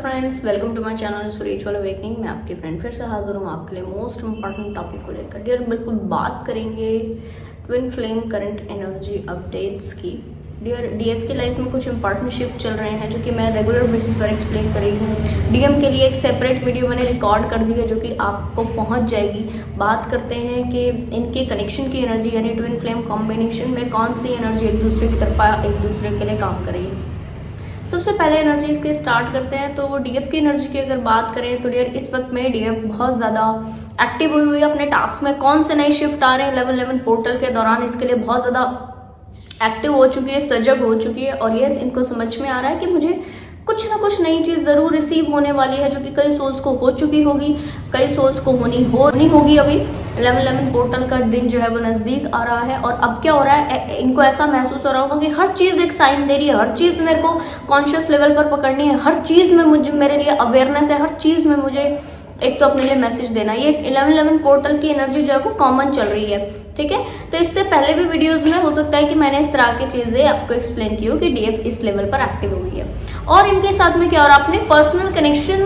Friends, welcome to my channel spiritual awakening. मैं आपकी friend फिर से हाजिर हूँ आपके लिए मोस्ट इम्पॉर्टेंट टॉपिक को लेकर। डियर, बिल्कुल बात करेंगे twin flame current energy updates की। डियर, डीएफ की लाइफ में कुछ इंपॉर्टेंट शिफ्ट चल रहे हैं जो कि मैं रेगुलर बेसिस पर एक्सप्लेन कर रही हूँ। डीएम के लिए एक सेपरेट वीडियो मैंने रिकॉर्ड कर दी है जो कि आपको पहुँच जाएगी। बात करते हैं कि इनके कनेक्शन की एनर्जी यानी ट्विन फ्लेम कॉम्बिनेशन में कौन सी एनर्जी एक दूसरे की तरफ एक दूसरे के लिए काम कर रही है। सबसे पहले एनर्जी के स्टार्ट करते हैं तो डीएफ की एनर्जी की अगर बात करें तो डियर इस वक्त में डीएफ बहुत ज़्यादा एक्टिव हुई है अपने टास्क में। कौन से नए शिफ्ट आ रहे हैं 11/11 पोर्टल के दौरान, इसके लिए बहुत ज़्यादा एक्टिव हो चुकी है, सजग हो चुकी है। और यस, इनको समझ में आ रहा है कि मुझे कुछ ना कुछ नई चीज़ ज़रूर रिसीव होने वाली है जो कि कई सोल्स को हो चुकी होगी, कई सोल्स को होनी होगी। अभी 11/11 पोर्टल का दिन जो है वो नज़दीक आ रहा है। और अब क्या हो रहा है, इनको ऐसा महसूस हो रहा होगा कि हर चीज़ एक साइन दे रही है, हर चीज़ मेरे को कॉन्शियस लेवल पर पकड़नी है, हर चीज़ में मुझे मेरे लिए अवेयरनेस है, हर चीज़ में मुझे एक तो अपने लिए मैसेज देना। ये 11/11 पोर्टल की एनर्जी जो है वो कॉमन चल रही है, ठीक है। तो इससे पहले भी वीडियोस में हो सकता है कि मैंने इस तरह की चीज़ें आपको एक्सप्लेन की हो कि डीएफ इस लेवल पर एक्टिव हुई है। और इनके साथ में क्या हो रहा है, अपने पर्सनल कनेक्शन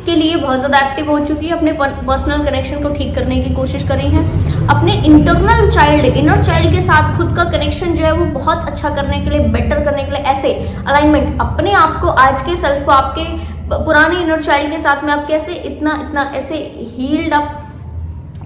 के लिए बहुत ज़्यादा एक्टिव हो चुकी है, अपने पर्सनल कनेक्शन को ठीक करने की कोशिश कर रही हैं। अपने इंटरनल चाइल्ड, इनर चाइल्ड के साथ खुद का कनेक्शन जो है वो बहुत अच्छा करने के लिए, बेटर करने के लिए, ऐसे अलाइनमेंट अपने आप को, आज के सेल्फ को आपके पुराने इनर चाइल्ड के साथ में आप कैसे इतना ऐसे हील्ड अप,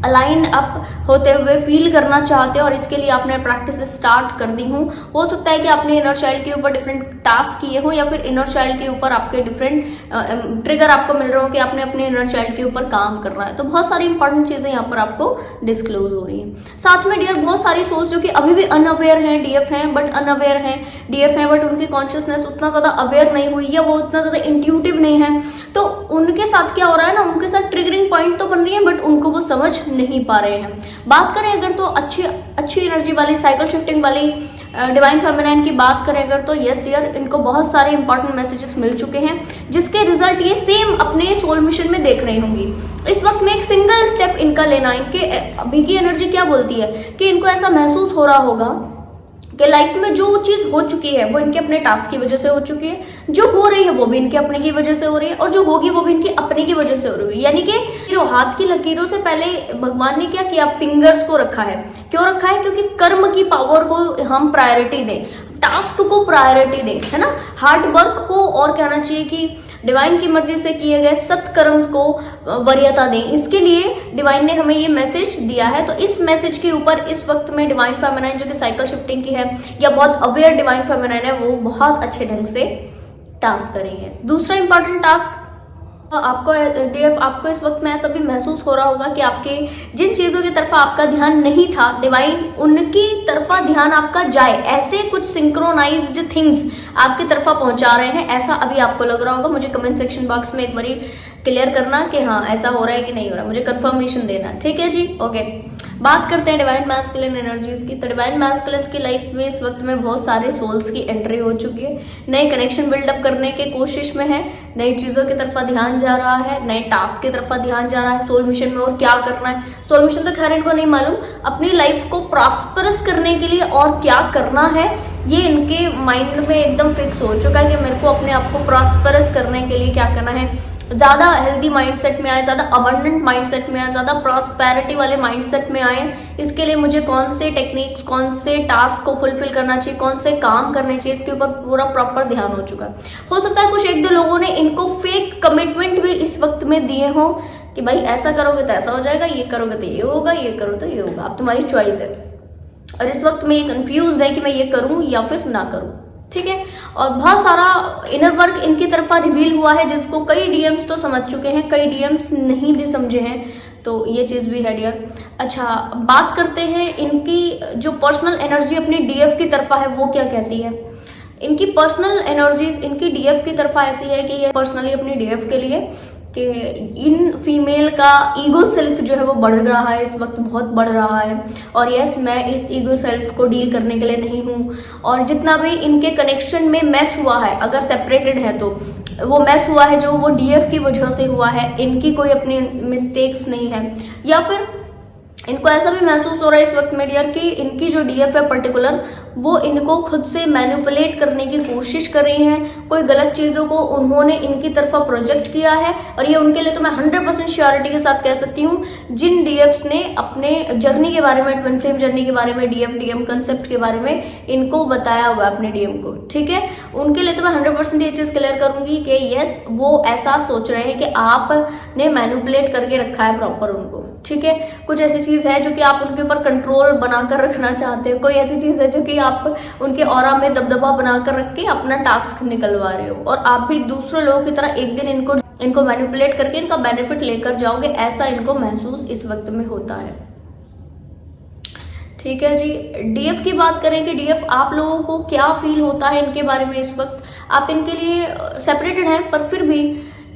अलाइन अप होते हुए फील करना चाहते हो। और इसके लिए आपने प्रैक्टिस स्टार्ट कर दी हूँ। हो सकता है कि आपने इनर चाइल्ड के ऊपर डिफरेंट टास्क किए हो या फिर इनर चाइल्ड के ऊपर आपके डिफरेंट ट्रिगर आपको मिल रहे हो कि आपने अपने इनर चाइल्ड के ऊपर काम करना है। तो बहुत सारी इंपॉर्टेंट चीज़ें यहाँ पर आपको डिस्क्लोज हो रही हैं। साथ में डियर बहुत सारी सोल्स जो कि अभी भी अनअवेयर हैं, डीएफ हैं बट अनअवेयर हैं, डीएफ हैं बट उनकी कॉन्शियसनेस उतना ज़्यादा अवेयर नहीं हुई या वो उतना ज़्यादा इंट्यूटिव नहीं है। तो उनके साथ क्या हो रहा है ना, उनके साथ ट्रिगरिंग पॉइंट तो बन रही है बट उनको वो समझ नहीं पा रहे हैं। बात करें अगर तो अच्छी एनर्जी वाली, साइकिल शिफ्टिंग वाली डिवाइन फेमिनाइन की बात करें अगर तो यस डियर, इनको बहुत सारे इंपॉर्टेंट मैसेजेस मिल चुके हैं जिसके रिजल्ट ये सेम अपने सोल मिशन में देख रही होंगी। इस वक्त में एक सिंगल स्टेप इनका लेना, इनके अभी की एनर्जी क्या बोलती है कि इनको ऐसा महसूस हो रहा होगा कि लाइफ में जो चीज़ हो चुकी है वो इनके अपने टास्क की वजह से हो चुकी है, जो हो रही है वो भी इनके अपने की वजह से हो रही है, और जो होगी वो भी इनकी अपने की वजह से हो रही है। यानी कि हाथ की लकीरों से पहले भगवान ने क्या किया, फिंगर्स को रखा है। क्यों रखा है? क्योंकि कर्म की पावर को हम प्रायोरिटी दें, टास्क को प्रायोरिटी दें, है ना, हार्ड वर्क को, और कहना चाहिए कि डिवाइन की मर्जी से किए गए सत्कर्म को वरीयता दें। इसके लिए डिवाइन ने हमें ये मैसेज दिया है। तो इस मैसेज के ऊपर इस वक्त में डिवाइन फेमिनाइन जो कि साइकिल शिफ्टिंग की है या बहुत अवेयर डिवाइन फेमिनाइन है, वो बहुत अच्छे ढंग से टास्क कर रही है। दूसरा इंपॉर्टेंट टास्क आपको डीएफ, आपको इस वक्त में ऐसा भी महसूस हो रहा होगा कि आपके जिन चीज़ों की तरफ आपका ध्यान नहीं था, डिवाइन उनकी तरफा ध्यान आपका जाए, ऐसे कुछ सिंक्रोनाइज्ड थिंग्स आपकी तरफा पहुंचा रहे हैं। ऐसा अभी आपको लग रहा होगा। मुझे कमेंट सेक्शन बॉक्स में एक बारी क्लियर करना कि हाँ ऐसा हो रहा है कि नहीं हो रहा, मुझे कंफर्मेशन देना, ठीक है जी, ओके। बात करते हैं डिवाइन मैस्कुलिन एनर्जीज की। तो डिवाइन मैस्कुलिन्स की लाइफ में इस वक्त में बहुत सारे सोल्स की एंट्री हो चुकी है, नए कनेक्शन बिल्डअप करने के कोशिश में है, नई चीज़ों की तरफा ध्यान जा रहा है, नए टास्क की तरफा ध्यान जा रहा है सोल मिशन में। और क्या करना है सोल मिशन तो खैर इनको नहीं मालूम, अपनी लाइफ को प्रॉस्परस करने के लिए और क्या करना है ये इनके माइंड में एकदम फिक्स हो चुका है कि मेरे को अपने आप को प्रॉस्परस करने के लिए क्या करना है, ज़्यादा हेल्दी माइंडसेट में आए, ज़्यादा अबंडेंट माइंडसेट में आए, ज़्यादा प्रॉस्पेरिटी वाले माइंडसेट में आए। इसके लिए मुझे कौन से टेक्निक्स, कौन से टास्क को फुलफिल करना चाहिए, कौन से काम करने चाहिए, इसके ऊपर पूरा प्रॉपर ध्यान हो चुका है। हो सकता है कुछ एक दो लोगों ने इनको फेक कमिटमेंट भी इस वक्त में दिए हो कि भाई ऐसा करोगे तो ऐसा हो जाएगा, ये करोगे तो ये होगा, ये करो तो ये होगा, अब तुम्हारी चॉइस है। और इस वक्त में ये कंफ्यूज है कि मैं ये करूँ या फिर ना करूँ, ठीक है। और बहुत सारा इनर वर्क इनकी तरफा रिवील हुआ है जिसको कई डीएम्स तो समझ चुके हैं, कई डीएम्स नहीं भी समझे हैं, तो ये चीज़ भी है डियर। अच्छा, बात करते हैं इनकी जो पर्सनल एनर्जी अपनी डीएफ की तरफा है वो क्या कहती है। इनकी पर्सनल एनर्जीज इनकी डीएफ की तरफा ऐसी है कि ये पर्सनली अपनी डीएफ के लिए कि इन फीमेल का ईगो सेल्फ जो है वो बढ़ रहा है, इस वक्त बहुत बढ़ रहा है। और यस, मैं इस ईगो सेल्फ को डील करने के लिए नहीं हूँ। और जितना भी इनके कनेक्शन में मैस हुआ है, अगर सेपरेटेड है तो वो मैस हुआ है जो वो डीएफ की वजह से हुआ है, इनकी कोई अपनी मिस्टेक्स नहीं है। या फिर इनको ऐसा भी महसूस हो रहा है इस वक्त में डियर कि इनकी जो डीएफ है पर्टिकुलर, वो इनको खुद से मैनिपुलेट करने की कोशिश कर रही हैं। कोई गलत चीज़ों को उन्होंने इनकी तरफा प्रोजेक्ट किया है, और ये उनके लिए तो मैं 100% श्योरिटी के साथ कह सकती हूँ, जिन डीएफ्स ने अपने जर्नी के बारे में, ट्विन फ्लेम जर्नी के बारे में, डीएफ डीएम कंसेप्ट के बारे में इनको बताया हुआ है अपने डीएम को, ठीक है। उनके लिए तो मैं 100% ये चीज़ क्लियर करूंगी कि यस, वो ऐसा सोच रहे हैं कि आपने मैनिपुलेट करके रखा है प्रॉपर उनको, ठीक है। कुछ ऐसी चीज है जो कि आप उनके ऊपर कंट्रोल बनाकर रखना चाहते हो, कोई ऐसी चीज है जो कि आप उनके ऑरा में दबदबा बनाकर रख के अपना टास्क निकलवा रहे हो, और आप भी दूसरे लोगों की तरह एक दिन इनको मैनिपुलेट करके इनका बेनिफिट लेकर जाओगे, ऐसा इनको महसूस इस वक्त में होता है, ठीक है जी। डीएफ की बात करें कि डीएफ आप लोगों को क्या फील होता है इनके बारे में इस वक्त। आप इनके लिए सेपरेटेड हैं, पर फिर भी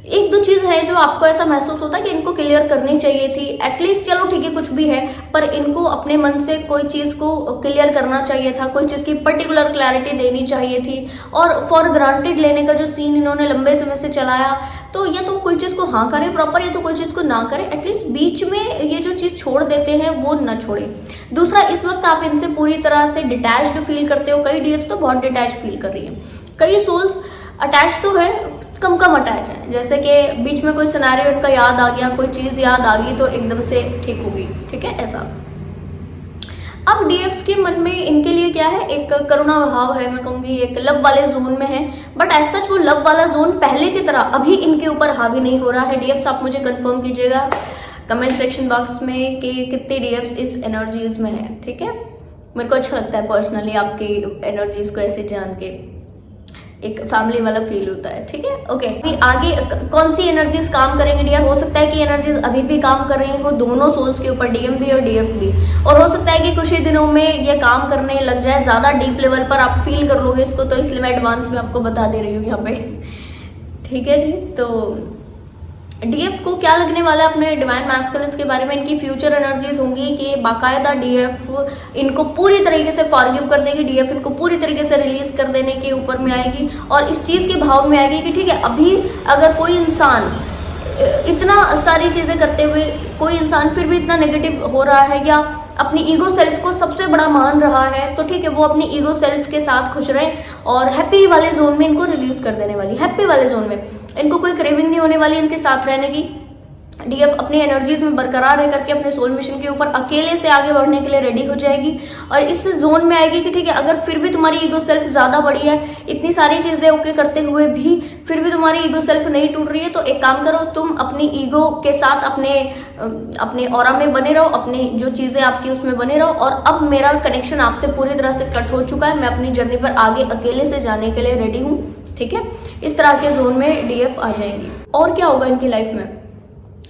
एक दो चीज है जो आपको ऐसा महसूस होता है कि इनको क्लियर करनी चाहिए थी एटलीस्ट। चलो ठीक है, कुछ भी है, पर इनको अपने मन से कोई चीज को क्लियर करना चाहिए था, कोई चीज की पर्टिकुलर क्लैरिटी देनी चाहिए थी। और फॉर ग्रांटेड लेने का जो सीन इन्होंने लंबे समय से चलाया, तो या तो कोई चीज को हाँ करे प्रॉपर, या तो कोई चीज को ना करे, एटलीस्ट बीच में ये जो चीज छोड़ देते हैं वो ना छोड़े। दूसरा, इस वक्त आप इनसे पूरी तरह से डिटैच्ड फील करते हो। कई डीएफ्स तो बहुत डिटैच फील कर रही है, कई सोल्स अटैच तो है, कम कम अटैच है। जैसे कि बीच में कोई सिनेरियो इनका याद आ गया, कोई चीज याद आ गई तो एकदम से ठीक हो गई, ठीक है, ऐसा। अब डीएफ्स के मन में इनके लिए क्या है, एक करुणा भाव है, मैं कहूंगी एक लव वाले जोन में है, बट एज सच वो लव वाला जोन पहले की तरह अभी इनके ऊपर हावी नहीं हो रहा है। डीएफ्स आप मुझे कंफर्म कीजिएगा कमेंट सेक्शन बॉक्स में कि कितने डीएफ्स इस एनर्जीज में है, ठीक है। मेरे को अच्छा लगता है पर्सनली आपकी एनर्जीज को ऐसे जान के, एक फैमिली वाला फील होता है, ठीक है। ओके, आगे कौन सी एनर्जीज काम करेंगे डियर। हो सकता है कि एनर्जीज अभी भी काम कर रही हो दोनों सोल्स के ऊपर, डीएम भी और डीएफ भी, और हो सकता है कि कुछ ही दिनों में ये काम करने लग जाए, ज्यादा डीप लेवल पर आप फील कर लोगे इसको, तो इसलिए मैं एडवांस में आपको बता दे रही हूँ यहाँ पे, ठीक है जी। तो डीएफ को क्या लगने वाला है अपने डिवाइन मैस्कुलिन्स के बारे में, इनकी फ्यूचर एनर्जीज होंगी कि बाकायदा डीएफ इनको पूरी तरीके से फॉरगिव कर देगी, डीएफ इनको पूरी तरीके से रिलीज कर देने के ऊपर में आएगी, और इस चीज के भाव में आएगी कि ठीक है, अभी अगर कोई इंसान इतना सारी चीजें करते हुए कोई इंसान फिर भी इतना नेगेटिव हो रहा है या अपनी ईगो सेल्फ को सबसे बड़ा मान रहा है, तो ठीक है, वो अपनी ईगो सेल्फ के साथ खुश रहे, और हैप्पी वाले जोन में इनको रिलीज कर देने वाली, हैप्पी वाले जोन में इनको कोई क्रेविंग नहीं होने वाली इनके साथ रहने की। डीएफ अपनी एनर्जीज में बरकरार रह करके अपने सोल मिशन के ऊपर अकेले से आगे बढ़ने के लिए रेडी हो जाएगी, और इस जोन में आएगी कि ठीक है, अगर फिर भी तुम्हारी ईगो सेल्फ ज्यादा बड़ी है, इतनी सारी चीजें ओके करते हुए भी फिर भी तुम्हारी ईगो सेल्फ नहीं टूट रही है, तो एक काम करो, तुम अपनी ईगो के साथ अपने ऑरा में बने रहो, अपनी जो चीजें आपकी उसमें बने रहो, और अब मेरा कनेक्शन आपसे पूरी तरह से कट हो चुका है, मैं अपनी जर्नी पर आगे अकेले से जाने के लिए रेडी हूँ, ठीक है। इस तरह के जोन में डीएफ आ जाएंगी। और क्या होगा इनकी लाइफ में,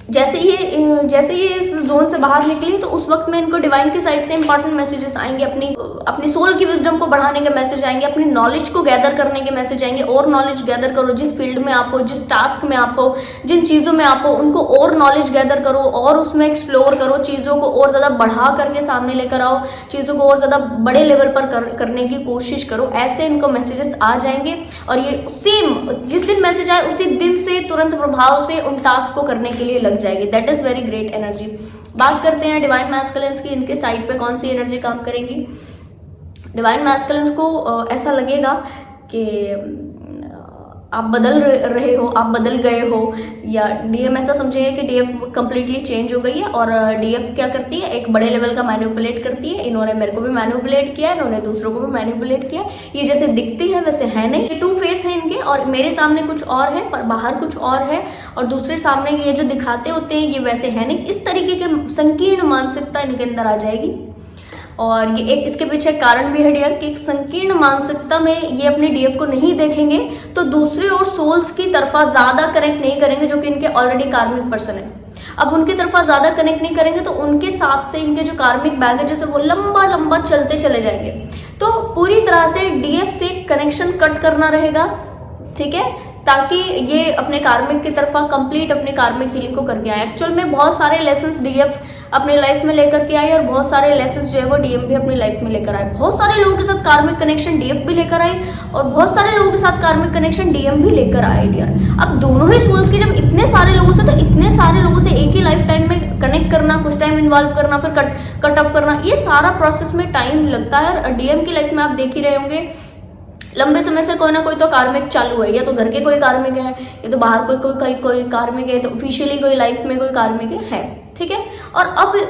जैसे ये इस जोन से बाहर निकली, तो उस वक्त में इनको डिवाइन की साइड से इंपॉर्टेंट मैसेजेस आएंगे, अपनी सोल की विजडम को बढ़ाने के मैसेज आएंगे, अपनी नॉलेज को गैदर करने के मैसेज आएंगे। और नॉलेज गैदर करो, जिस फील्ड में आप हो, जिस टास्क में आप हो, जिन चीजों में आप हो, उनको और नॉलेज गैदर करो, और उसमें एक्सप्लोर करो, चीजों को और ज्यादा बढ़ा करके सामने लेकर आओ, चीजों को और ज्यादा बड़े लेवल पर करने की कोशिश करो। ऐसे इनको मैसेजेस आ जाएंगे, और ये सेम जिस दिन मैसेज आए उसी दिन से तुरंत प्रभाव से उन टास्क को करने के लिए जाएगी। That is very great energy. बात करते हैं डिवाइन मैस्कुलिन्स की, इनके साइड पे कौन सी एनर्जी काम करेंगी। डिवाइन मैस्कुलिन्स को ऐसा लगेगा कि आप बदल रहे हो, आप बदल गए हो, या डीएम ऐसा समझिए कि डीएफ कंप्लीटली चेंज हो गई है, और डीएफ क्या करती है, एक बड़े लेवल का मैनिपुलेट करती है। इन्होंने मेरे को भी मैनिपुलेट किया, इन्होंने दूसरों को भी मैनिपुलेट किया। ये जैसे दिखती है वैसे है नहीं, ये टू फेस है इनके, और मेरे सामने कुछ और है पर बाहर कुछ और है, और दूसरे सामने ये जो दिखाते होते हैं ये वैसे है नहीं। इस तरीके के संकीर्ण मानसिकता इनके अंदर आ जाएगी, और ये एक इसके पीछे कारण भी है डियर कि एक संकीर्ण मानसिकता में ये अपने डीएफ को नहीं देखेंगे, तो दूसरे और सोल्स की तरफा ज्यादा कनेक्ट नहीं करेंगे, जो कि इनके ऑलरेडी कार्मिक पर्सन है। अब उनकी तरफा ज्यादा कनेक्ट नहीं करेंगे, तो उनके साथ से इनके जो कार्मिक बैगेज है वो लंबा लंबा चलते चले जाएंगे। तो पूरी तरह से डीएफ से कनेक्शन कट करना रहेगा, ठीक है, ताकि ये अपने कार्मिक की तरफा कंप्लीट अपने कार्मिक हीलिंग को करके आए। एक्चुअल में बहुत सारे लेसन्स डीएफ अपने लाइफ में लेकर के आए, और बहुत सारे लेसन्स जो है वो डीएम भी अपनी लाइफ में लेकर आए। बहुत सारे लोगों के साथ कार्मिक कनेक्शन डीएफ भी लेकर आए, और बहुत सारे लोगों के साथ कार्मिक कनेक्शन डीएम भी लेकर आए डियर। अब दोनों ही सोल्स की जब इतने सारे लोगों से, तो इतने सारे लोगों से एक ही लाइफ टाइम में कनेक्ट कनेक्ट करना, कुछ टाइम इन्वॉल्व करना, फिर कट ऑफ करना, ये सारा प्रोसेस में टाइम लगता है। और डीएम की लाइफ में आप देख ही रहे होंगे लंबे समय से कोई ना कोई तो कार्मिक चालू है, या तो घर के कोई कार्मिक है, या तो बाहर कोई कार्मिक है, तो ऑफिशियली कोई लाइफ में कोई कार्मिक है, ठीक है। और अब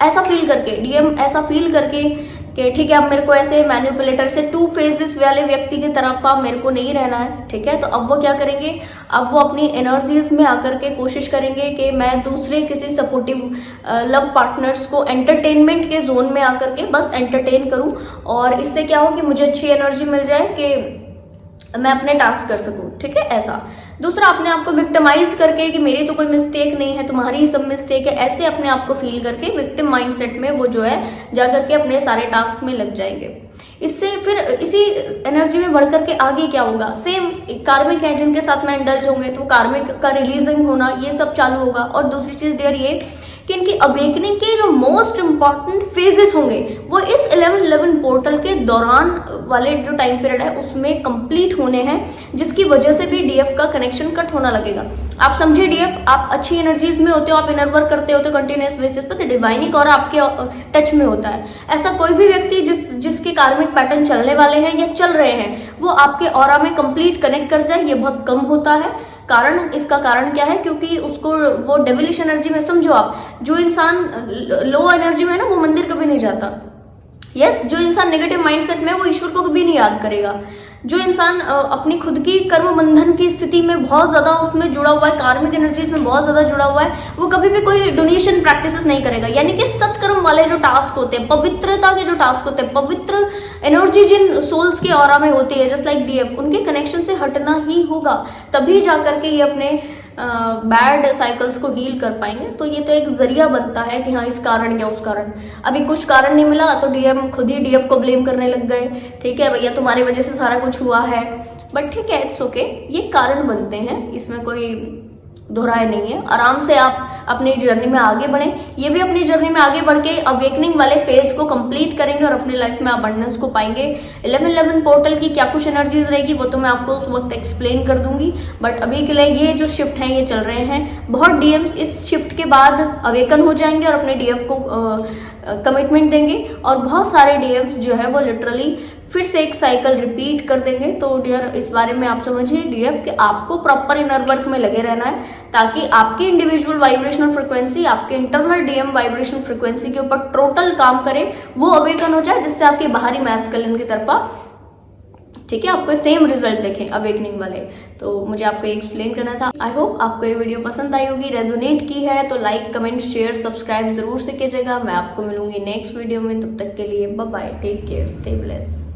ऐसा फील करके डीएम ऐसा फील करके कि ठीक है अब मेरे को ऐसे मैनिपुलेटर से 2 फेजेस वाले व्यक्ति की तरफ मेरे को नहीं रहना है, ठीक है। तो अब वो क्या करेंगे, अब वो अपनी एनर्जीज में आकर के कोशिश करेंगे कि मैं दूसरे किसी सपोर्टिव लव पार्टनर्स को एंटरटेनमेंट के जोन में आकर के बस एंटरटेन करूं, और इससे क्या हो कि मुझे अच्छी एनर्जी मिल जाए कि मैं अपने टास्क कर सकूं, ठीक है, ऐसा। दूसरा, अपने आप को विक्टिमाइज करके कि मेरी तो कोई मिस्टेक नहीं है, तुम्हारी ही सब मिस्टेक है, ऐसे अपने आप को फील करके विक्टिम माइंडसेट में वो जो है जाकर के अपने सारे टास्क में लग जाएंगे। इससे फिर इसी एनर्जी में बढ़ करके आगे क्या होगा, सेम कार्मिक है जिनके साथ में इंडल्ज होंगे तो कार्मिक का रिलीजिंग होना ये सब चालू होगा। और दूसरी चीज डियर ये कि इनकी अवेकनिंग के जो मोस्ट इंपॉर्टेंट फेजेस होंगे वो इस 11-11 पोर्टल के दौरान वाले जो टाइम पीरियड है उसमें कंप्लीट होने हैं, जिसकी वजह से भी डीएफ का कनेक्शन कट होना लगेगा। आप समझिए डीएफ, आप अच्छी एनर्जीज में होते हो, आप इनर वर्क करते हो तो कंटिन्यूस बेसिस पर, तो डिवाइनिक और आपके टच में होता है। ऐसा कोई भी व्यक्ति जिसके कार्मिक पैटर्न चलने वाले हैं या चल रहे हैं वो आपके ऑरा में कंप्लीट कनेक्ट कर जाए, ये बहुत कम होता है। इसका कारण क्या है, क्योंकि उसको वो डेविलिश एनर्जी में, समझो आप, जो इंसान लो एनर्जी में है ना वो मंदिर कभी नहीं जाता। यस, जो इंसान नेगेटिव माइंडसेट में वो ईश्वर को कभी नहीं याद करेगा। जो इंसान अपनी खुद की कर्म बंधन की स्थिति में बहुत ज्यादा उसमें जुड़ा हुआ है, कार्मिक एनर्जीज में बहुत ज्यादा जुड़ा हुआ है, वो कभी भी कोई डोनेशन प्रैक्टिसेस नहीं करेगा। यानी कि सत्कर्म वाले जो टास्क होते हैं, पवित्रता के जो टास्क होते हैं, पवित्र एनर्जी जिन सोल्स के ऑरा में होती है जस्ट लाइक डीएफ, उनके कनेक्शन से हटना ही होगा, तभी जाकर के ये अपने बैड साइकिल्स को हील कर पाएंगे। तो ये तो एक जरिया बनता है कि हाँ इस कारण या उस कारण। अभी कुछ कारण नहीं मिला तो डीएम खुद ही डीएफ को ब्लेम करने लग गए, ठीक है भैया तुम्हारी वजह से सारा कुछ हुआ है। बट ठीक है, इट्स ओके, ये कारण बनते हैं, इसमें कोई दोहराए नहीं है। आराम से आप अपनी जर्नी में आगे बढ़ें, ये भी अपनी जर्नी में आगे बढ़ के अवेकनिंग वाले फेज को कंप्लीट करेंगे और अपनी लाइफ में अबंडेंस को पाएंगे। 11-11 पोर्टल की क्या कुछ एनर्जीज रहेगी वो तो मैं आपको उस वक्त एक्सप्लेन कर दूंगी, बट अभी के लिए ये जो शिफ्ट हैं ये चल रहे हैं। बहुत डीएम्स इस शिफ्ट के बाद अवेकन हो जाएंगे और अपने डीएफ को कमिटमेंट देंगे, और बहुत सारे डीएम्स जो है वो लिटरली फिर से एक साइकिल रिपीट कर देंगे। तो डियर इस बारे में आप समझिए डीएफ कि आपको प्रॉपर इनर वर्क में लगे रहना है, ताकि आपकी इंडिविजुअल वाइब्रेशनल फ्रिक्वेंसी आपके इंटरनल डीएम वाइब्रेशन फ्रिक्वेंसी के ऊपर टोटल काम करे, वो अवेकन हो जाए, जिससे आपकी बाहरी मैस्कुलिन की तरफा, ठीक है, आपको सेम रिजल्ट देखें अवेकनिंग वाले। तो मुझे आपको एक्सप्लेन करना था। आई होप आपको ये वीडियो पसंद आई होगी, रेजोनेट की है तो लाइक कमेंट शेयर सब्सक्राइब जरूर से कीजिएगा। मैं आपको मिलूंगी नेक्स्ट वीडियो में, तब तक के लिए bye bye, take care, stay blessed.